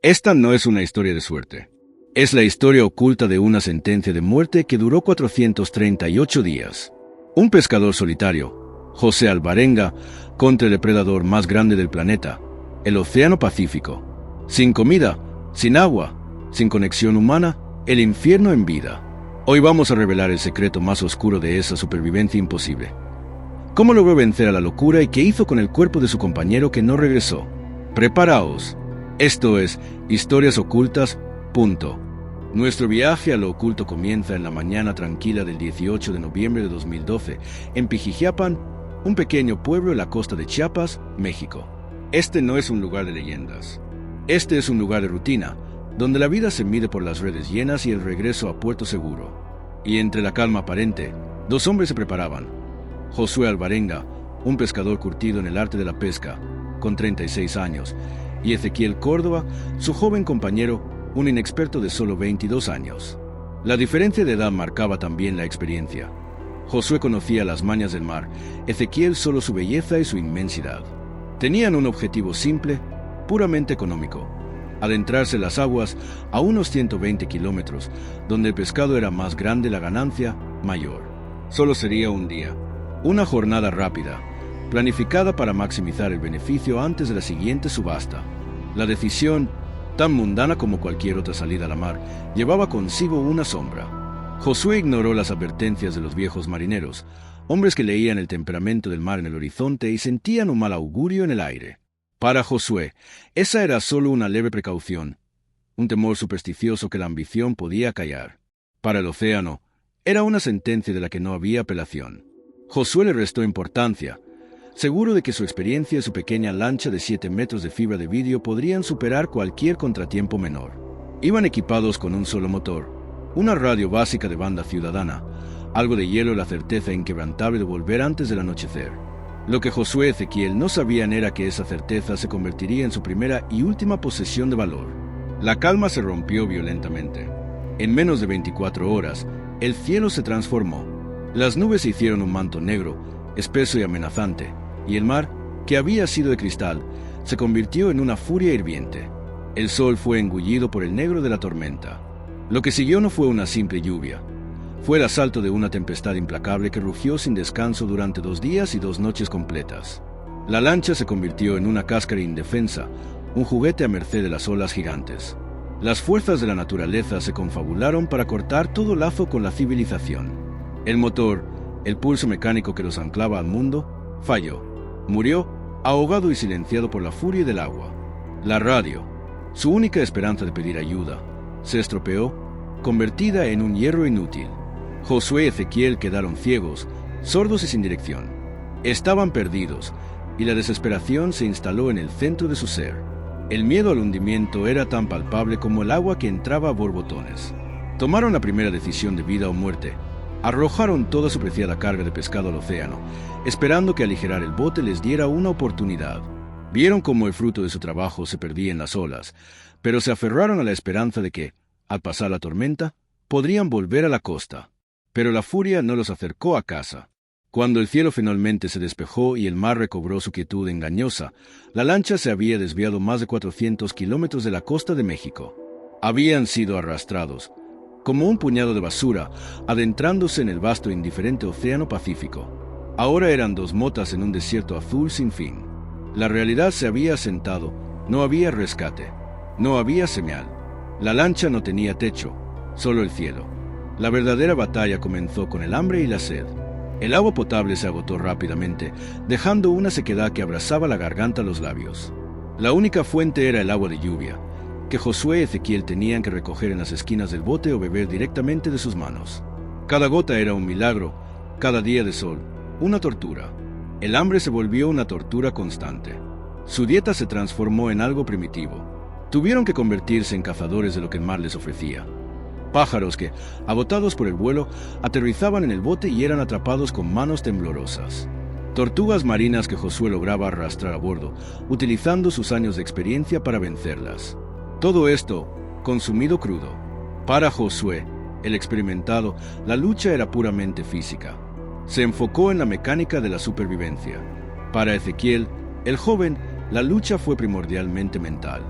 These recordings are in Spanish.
Esta no es una historia de suerte. Es la historia oculta de una sentencia de muerte que duró 438 días. Un pescador solitario, José Alvarenga, contra el depredador más grande del planeta, el Océano Pacífico. Sin comida, sin agua, sin conexión humana, el infierno en vida. Hoy vamos a revelar el secreto más oscuro de esa supervivencia imposible. ¿Cómo logró vencer a la locura y qué hizo con el cuerpo de su compañero que no regresó? Preparaos. Esto es Historias Ocultas. Nuestro viaje a lo oculto comienza en la mañana tranquila del 18 de noviembre de 2012 en Pijijiapan, un pequeño pueblo en la costa de Chiapas, México. Este no es un lugar de leyendas. Este es un lugar de rutina, donde la vida se mide por las redes llenas y el regreso a puerto seguro. Y entre la calma aparente, dos hombres se preparaban. Josué Alvarenga, un pescador curtido en el arte de la pesca, con 36 años, y Ezequiel Córdoba, su joven compañero, un inexperto de solo 22 años. La diferencia de edad marcaba también la experiencia. Josué conocía las mañas del mar, Ezequiel solo su belleza y su inmensidad. Tenían un objetivo simple, puramente económico: adentrarse en las aguas a unos 120 kilómetros, donde el pescado era más grande, la ganancia mayor. Solo sería un día, una jornada rápida, planificada para maximizar el beneficio antes de la siguiente subasta. La decisión, tan mundana como cualquier otra salida a la mar, llevaba consigo una sombra. Josué ignoró las advertencias de los viejos marineros, hombres que leían el temperamento del mar en el horizonte y sentían un mal augurio en el aire. Para Josué, esa era solo una leve precaución, un temor supersticioso que la ambición podía callar. Para el océano, era una sentencia de la que no había apelación. Josué le restó importancia, seguro de que su experiencia y su pequeña lancha de 7 metros de fibra de vidrio podrían superar cualquier contratiempo menor. Iban equipados con un solo motor, una radio básica de banda ciudadana, algo de hielo y la certeza inquebrantable de volver antes del anochecer. Lo que Josué y Ezequiel no sabían era que esa certeza se convertiría en su primera y última posesión de valor. La calma se rompió violentamente. En menos de 24 horas, el cielo se transformó. Las nubes se hicieron un manto negro, espeso y amenazante, y el mar, que había sido de cristal, se convirtió en una furia hirviente. El sol fue engullido por el negro de la tormenta. Lo que siguió no fue una simple lluvia. Fue el asalto de una tempestad implacable que rugió sin descanso durante 2 días y 2 noches completas. La lancha se convirtió en una cáscara indefensa, un juguete a merced de las olas gigantes. Las fuerzas de la naturaleza se confabularon para cortar todo lazo con la civilización. El motor, el pulso mecánico que los anclaba al mundo, falló. Murió, ahogado y silenciado por la furia del agua. La radio, su única esperanza de pedir ayuda, se estropeó, convertida en un hierro inútil. Josué y Ezequiel quedaron ciegos, sordos y sin dirección. Estaban perdidos, y la desesperación se instaló en el centro de su ser. El miedo al hundimiento era tan palpable como el agua que entraba a borbotones. Tomaron la primera decisión de vida o muerte. Arrojaron toda su preciada carga de pescado al océano, esperando que aligerar el bote les diera una oportunidad. Vieron cómo el fruto de su trabajo se perdía en las olas, pero se aferraron a la esperanza de que, al pasar la tormenta, podrían volver a la costa. Pero la furia no los acercó a casa. Cuando el cielo finalmente se despejó y el mar recobró su quietud engañosa, la lancha se había desviado más de 400 kilómetros de la costa de México. Habían sido arrastrados, como un puñado de basura, adentrándose en el vasto e indiferente Océano Pacífico. Ahora eran 2 motas en un desierto azul sin fin. La realidad se había asentado, no había rescate, no había señal. La lancha no tenía techo, solo el cielo. La verdadera batalla comenzó con el hambre y la sed. El agua potable se agotó rápidamente, dejando una sequedad que abrasaba la garganta y los labios. La única fuente era el agua de lluvia, que Josué y Ezequiel tenían que recoger en las esquinas del bote o beber directamente de sus manos. Cada gota era un milagro, cada día de sol, una tortura. El hambre se volvió una tortura constante. Su dieta se transformó en algo primitivo. Tuvieron que convertirse en cazadores de lo que el mar les ofrecía. Pájaros que, agotados por el vuelo, aterrizaban en el bote y eran atrapados con manos temblorosas. Tortugas marinas que Josué lograba arrastrar a bordo, utilizando sus años de experiencia para vencerlas. Todo esto, consumido crudo. Para Josué, el experimentado, la lucha era puramente física. Se enfocó en la mecánica de la supervivencia. Para Ezequiel, el joven, la lucha fue primordialmente mental.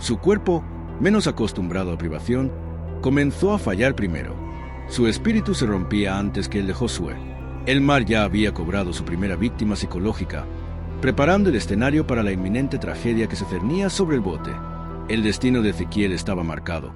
Su cuerpo, menos acostumbrado a privación, comenzó a fallar primero. Su espíritu se rompía antes que el de Josué. El mar ya había cobrado su primera víctima psicológica, preparando el escenario para la inminente tragedia que se cernía sobre el bote. El destino de Ezequiel estaba marcado,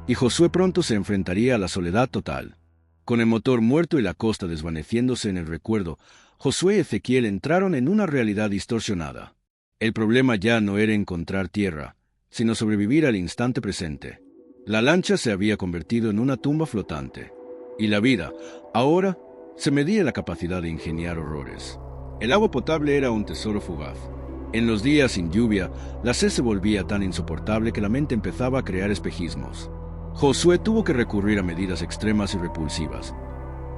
y Josué pronto se enfrentaría a la soledad total. Con el motor muerto y la costa desvaneciéndose en el recuerdo, Josué y Ezequiel entraron en una realidad distorsionada. El problema ya no era encontrar tierra, sino sobrevivir al instante presente. La lancha se había convertido en una tumba flotante, y la vida, ahora, se medía en la capacidad de ingeniar horrores. El agua potable era un tesoro fugaz. En los días sin lluvia, la sed se volvía tan insoportable que la mente empezaba a crear espejismos. Josué tuvo que recurrir a medidas extremas y repulsivas.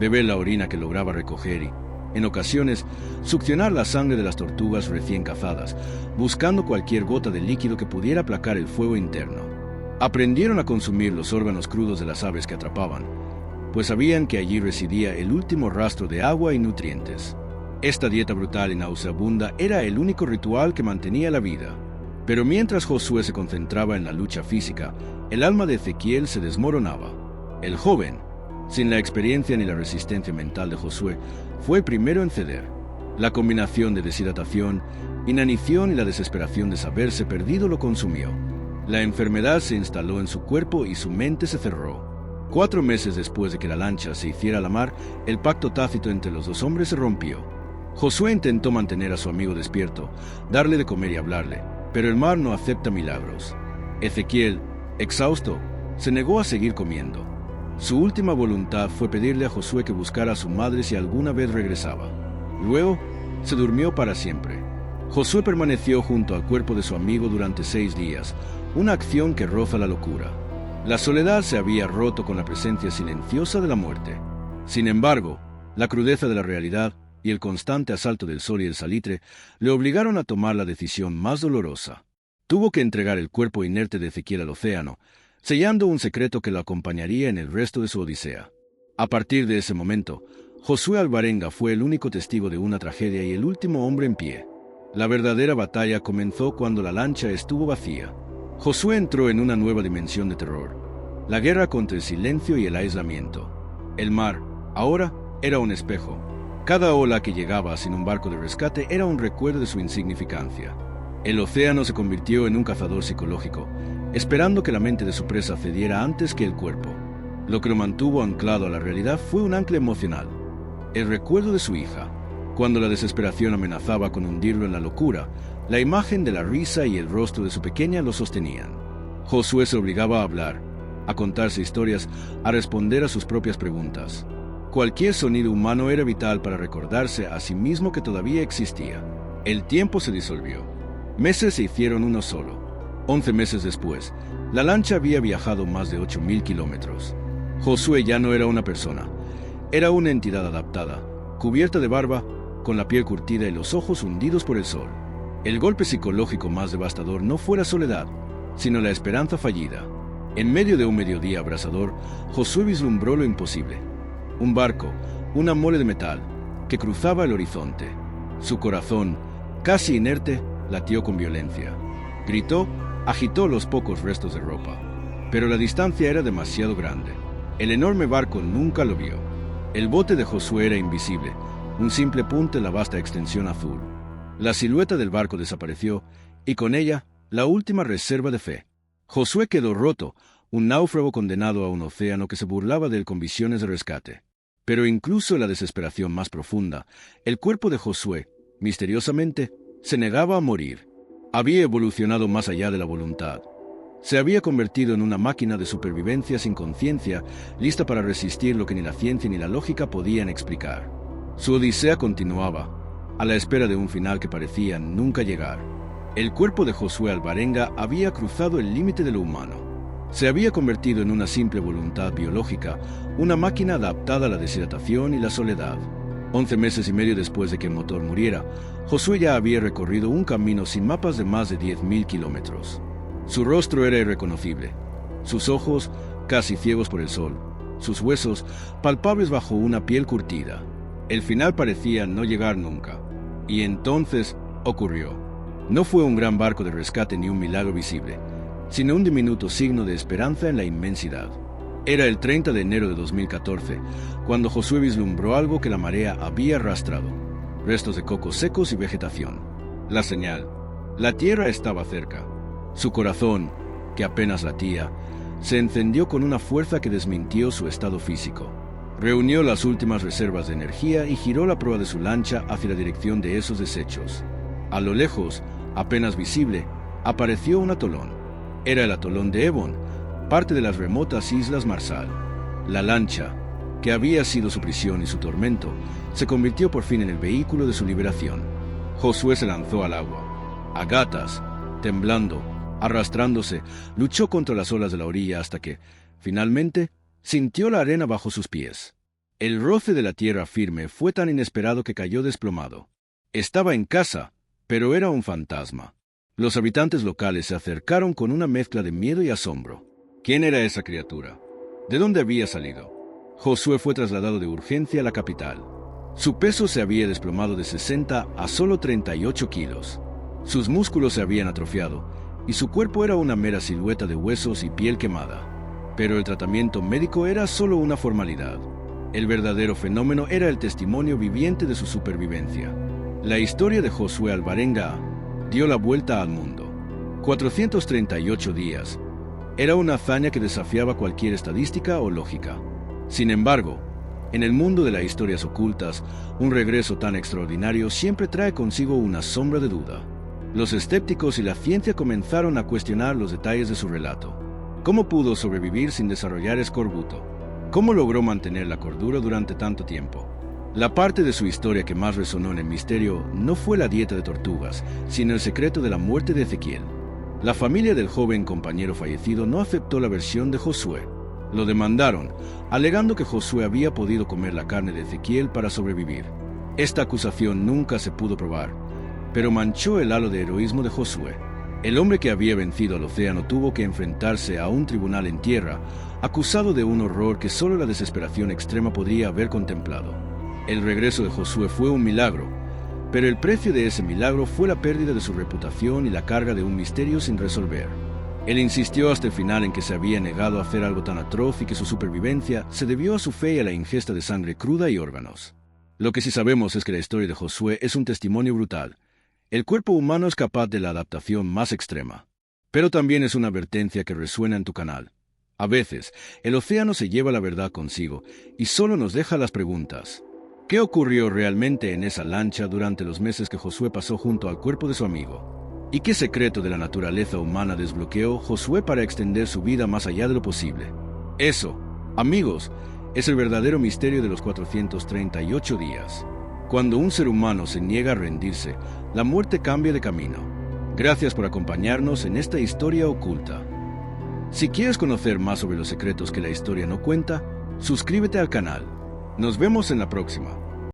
Beber la orina que lograba recoger y, en ocasiones, succionar la sangre de las tortugas recién cazadas, buscando cualquier gota de líquido que pudiera aplacar el fuego interno. Aprendieron a consumir los órganos crudos de las aves que atrapaban, pues sabían que allí residía el último rastro de agua y nutrientes. Esta dieta brutal y nauseabunda era el único ritual que mantenía la vida. Pero mientras Josué se concentraba en la lucha física, el alma de Ezequiel se desmoronaba. El joven, sin la experiencia ni la resistencia mental de Josué, fue el primero en ceder. La combinación de deshidratación, inanición y la desesperación de saberse perdido lo consumió. La enfermedad se instaló en su cuerpo y su mente se cerró. 4 meses después de que la lancha se hiciera a la mar, el pacto tácito entre los dos hombres se rompió. Josué intentó mantener a su amigo despierto, darle de comer y hablarle, pero el mar no acepta milagros. Ezequiel, exhausto, se negó a seguir comiendo. Su última voluntad fue pedirle a Josué que buscara a su madre si alguna vez regresaba. Luego, se durmió para siempre. Josué permaneció junto al cuerpo de su amigo durante 6 días, una acción que roza la locura. La soledad se había roto con la presencia silenciosa de la muerte. Sin embargo, la crudeza de la realidad y el constante asalto del sol y el salitre le obligaron a tomar la decisión más dolorosa. Tuvo que entregar el cuerpo inerte de Ezequiel al océano, sellando un secreto que lo acompañaría en el resto de su odisea. A partir de ese momento, Josué Alvarenga fue el único testigo de una tragedia y el último hombre en pie. La verdadera batalla comenzó cuando la lancha estuvo vacía. Josué entró en una nueva dimensión de terror, la guerra contra el silencio y el aislamiento. El mar, ahora, era un espejo. Cada ola que llegaba sin un barco de rescate era un recuerdo de su insignificancia. El océano se convirtió en un cazador psicológico, esperando que la mente de su presa cediera antes que el cuerpo. Lo que lo mantuvo anclado a la realidad fue un ancla emocional, el recuerdo de su hija. Cuando la desesperación amenazaba con hundirlo en la locura, la imagen de la risa y el rostro de su pequeña lo sostenían. Josué se obligaba a hablar, a contarse historias, a responder a sus propias preguntas. Cualquier sonido humano era vital para recordarse a sí mismo que todavía existía. El tiempo se disolvió. Meses se hicieron uno solo. 11 meses después, la lancha había viajado más de 8.000 kilómetros. Josué ya no era una persona. Era una entidad adaptada, cubierta de barba, con la piel curtida y los ojos hundidos por el sol. El golpe psicológico más devastador no fue la soledad, sino la esperanza fallida. En medio de un mediodía abrasador, Josué vislumbró lo imposible. Un barco, una mole de metal, que cruzaba el horizonte. Su corazón, casi inerte, latió con violencia. Gritó, agitó los pocos restos de ropa. Pero la distancia era demasiado grande. El enorme barco nunca lo vio. El bote de Josué era invisible, un simple punto en la vasta extensión azul. La silueta del barco desapareció, y con ella, la última reserva de fe. Josué quedó roto, un náufrago condenado a un océano que se burlaba de él con visiones de rescate. Pero incluso en la desesperación más profunda, el cuerpo de Josué, misteriosamente, se negaba a morir. Había evolucionado más allá de la voluntad. Se había convertido en una máquina de supervivencia sin conciencia, lista para resistir lo que ni la ciencia ni la lógica podían explicar. Su odisea continuaba, a la espera de un final que parecía nunca llegar. El cuerpo de Josué Alvarenga había cruzado el límite de lo humano. Se había convertido en una simple voluntad biológica, una máquina adaptada a la deshidratación y la soledad. 11 meses y medio después de que el motor muriera, Josué ya había recorrido un camino sin mapas de más de 10.000 kilómetros. Su rostro era irreconocible, sus ojos casi ciegos por el sol, sus huesos palpables bajo una piel curtida. El final parecía no llegar nunca. Y entonces ocurrió. No fue un gran barco de rescate ni un milagro visible. sino un diminuto signo de esperanza en la inmensidad. Era el 30 de enero de 2014, cuando Josué vislumbró algo que la marea había arrastrado: restos de cocos secos y vegetación. La señal: la tierra estaba cerca. Su corazón, que apenas latía, se encendió con una fuerza que desmintió su estado físico. Reunió las últimas reservas de energía y giró la proa de su lancha hacia la dirección de esos desechos. A lo lejos, apenas visible, apareció un atolón. Era el atolón de Ebon, parte de las remotas Islas Marshall. La lancha, que había sido su prisión y su tormento, se convirtió por fin en el vehículo de su liberación. Josué se lanzó al agua. A gatas, temblando, arrastrándose, luchó contra las olas de la orilla hasta que, finalmente, sintió la arena bajo sus pies. El roce de la tierra firme fue tan inesperado que cayó desplomado. Estaba en casa, pero era un fantasma. Los habitantes locales se acercaron con una mezcla de miedo y asombro. ¿Quién era esa criatura? ¿De dónde había salido? Josué fue trasladado de urgencia a la capital. Su peso se había desplomado de 60 a solo 38 kilos. Sus músculos se habían atrofiado, y su cuerpo era una mera silueta de huesos y piel quemada. Pero el tratamiento médico era solo una formalidad. El verdadero fenómeno era el testimonio viviente de su supervivencia. La historia de Josué Alvarenga dio la vuelta al mundo. 438 días. Era una hazaña que desafiaba cualquier estadística o lógica. Sin embargo, en el mundo de las historias ocultas, un regreso tan extraordinario siempre trae consigo una sombra de duda. Los escépticos y la ciencia comenzaron a cuestionar los detalles de su relato. ¿Cómo pudo sobrevivir sin desarrollar escorbuto? ¿Cómo logró mantener la cordura durante tanto tiempo? La parte de su historia que más resonó en el misterio no fue la dieta de tortugas, sino el secreto de la muerte de Ezequiel. La familia del joven compañero fallecido no aceptó la versión de Josué. Lo demandaron, alegando que Josué había podido comer la carne de Ezequiel para sobrevivir. Esta acusación nunca se pudo probar, pero manchó el halo de heroísmo de Josué. El hombre que había vencido al océano tuvo que enfrentarse a un tribunal en tierra, acusado de un horror que solo la desesperación extrema podría haber contemplado. El regreso de Josué fue un milagro, pero el precio de ese milagro fue la pérdida de su reputación y la carga de un misterio sin resolver. Él insistió hasta el final en que se había negado a hacer algo tan atroz y que su supervivencia se debió a su fe y a la ingesta de sangre cruda y órganos. Lo que sí sabemos es que la historia de Josué es un testimonio brutal. El cuerpo humano es capaz de la adaptación más extrema. Pero también es una advertencia que resuena en tu canal. A veces, el océano se lleva la verdad consigo y solo nos deja las preguntas. ¿Qué ocurrió realmente en esa lancha durante los meses que Josué pasó junto al cuerpo de su amigo? ¿Y qué secreto de la naturaleza humana desbloqueó Josué para extender su vida más allá de lo posible? Eso, amigos, es el verdadero misterio de los 438 días. Cuando un ser humano se niega a rendirse, la muerte cambia de camino. Gracias por acompañarnos en esta historia oculta. Si quieres conocer más sobre los secretos que la historia no cuenta, suscríbete al canal. Nos vemos en la próxima.